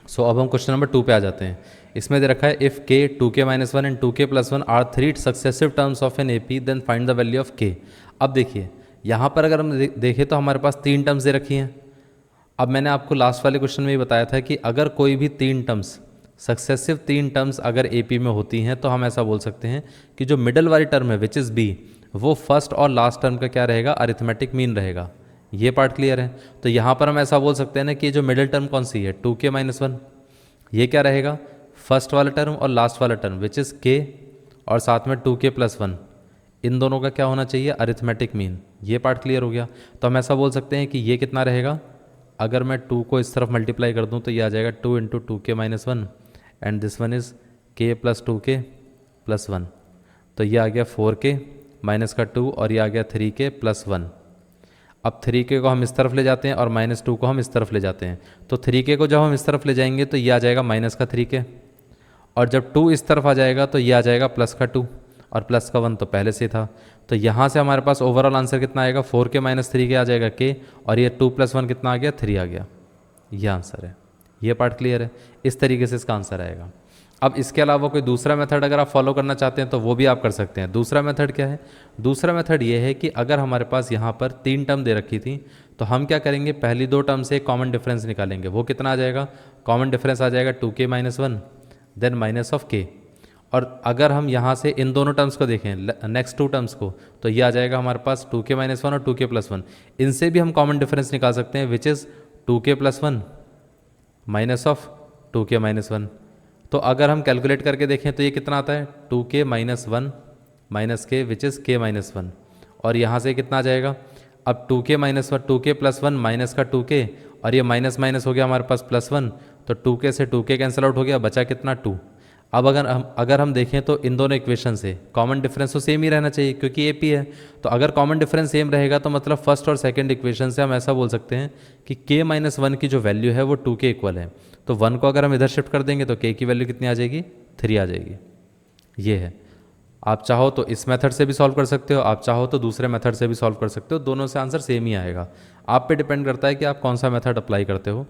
सो अब हम question number 2 पे आ जाते हैं। इसमें दे रखा है if K 2k minus one and 2k plus one are three successive terms of an A P then find the value of K. अब देखिए यहाँ पर अगर हम देखें तो हमारे पास 3 टर्म्स दे रखी हैं। अब मैंने आपको लास्ट वाले क्वेश्चन में ही बताया था कि अगर कोई भी 3 टर्म्स सक्सेसिव 3 टर्म्स अगर ए पी में होती हैं तो हम ऐसा बोल सकते हैं कि जो मिडल वाली टर्म है विच इज़ बी, वो फर्स्ट और लास्ट टर्म का क्या रहेगा, अरिथमेटिक मीन रहेगा। ये पार्ट क्लियर है। तो यहाँ पर हम ऐसा बोल सकते हैं ना कि जो मिडिल टर्म कौन सी है 2k माइनस वन, ये क्या रहेगा, फर्स्ट वाला टर्म और लास्ट वाला टर्म विच इज़ के, और साथ में 2k प्लस वन, इन दोनों का क्या होना चाहिए, अरिथमेटिक मीन। ये पार्ट क्लियर हो गया। तो हम ऐसा बोल सकते हैं कि ये कितना रहेगा, अगर मैं 2 को इस तरफ मल्टीप्लाई कर दूं तो ये आ जाएगा 2 into 2k minus one and this one is k plus 2k plus one. तो ये आ गया 4k माइनस का 2 और ये आ गया 3k प्लस वन। अब 3k को हम इस तरफ ले जाते हैं और माइनस 2 को हम इस तरफ ले जाते हैं। तो 3k को जब हम इस तरफ ले जाएंगे तो ये आ जाएगा माइनस का 3k, और जब 2 इस तरफ आ जाएगा तो ये आ जाएगा प्लस का 2, और प्लस का 1 तो पहले से था। तो यहाँ से हमारे पास ओवरऑल आंसर कितना आएगा, 4k माइनस 3k आ जाएगा k, और ये 2 प्लस 1 कितना आ गया, 3 आ गया। ये आंसर है। ये पार्ट क्लियर है। इस तरीके से इसका आंसर आएगा। अब इसके अलावा कोई दूसरा मेथड अगर आप फॉलो करना चाहते हैं तो वो भी आप कर सकते हैं। दूसरा मेथड क्या है, दूसरा मेथड ये है कि अगर हमारे पास यहाँ पर 3 टर्म दे रखी थी तो हम क्या करेंगे, पहली 2 टर्म से कॉमन डिफरेंस निकालेंगे। वो कितना आ जाएगा, कॉमन डिफरेंस आ जाएगा 2k minus one then minus of k। और अगर हम यहाँ से इन दोनों टर्म्स को देखें, नेक्स्ट 2 टर्म्स को, तो ये आ जाएगा हमारे पास 2k माइनस वन और 2k प्लस वन। इनसे भी हम कॉमन डिफरेंस निकाल सकते हैं which is 2k plus one minus of 2k minus one. तो अगर हम कैलकुलेट करके देखें तो ये कितना आता है, 2k माइनस वन माइनस के which is k minus one, और यहाँ से कितना आ जाएगा, अब 2k minus one 2k plus one minus का 2k, और ये माइनस माइनस हो गया हमारे पास प्लस वन, तो 2k से 2k कैंसिल आउट हो गया, बचा कितना 2। अब अगर हम देखें तो इन दोनों इक्वेशन से कॉमन डिफरेंस तो सेम ही रहना चाहिए क्योंकि ए पी है। तो अगर कॉमन डिफरेंस सेम रहेगा तो मतलब फर्स्ट और सेकंड इक्वेशन से हम ऐसा बोल सकते हैं कि k माइनस वन की जो वैल्यू है वो 2k इक्वल है। तो 1 को अगर हम इधर शिफ्ट कर देंगे तो k की वैल्यू कितनी आ जाएगी, 3 आ जाएगी। ये है। आप चाहो तो इस मेथड से भी सॉल्व कर सकते हो, आप चाहो तो दूसरे मेथड से भी सॉल्व कर सकते हो, दोनों से आंसर सेम ही आएगा। आप पे डिपेंड करता है कि आप कौन सा मेथड अप्लाई करते हो।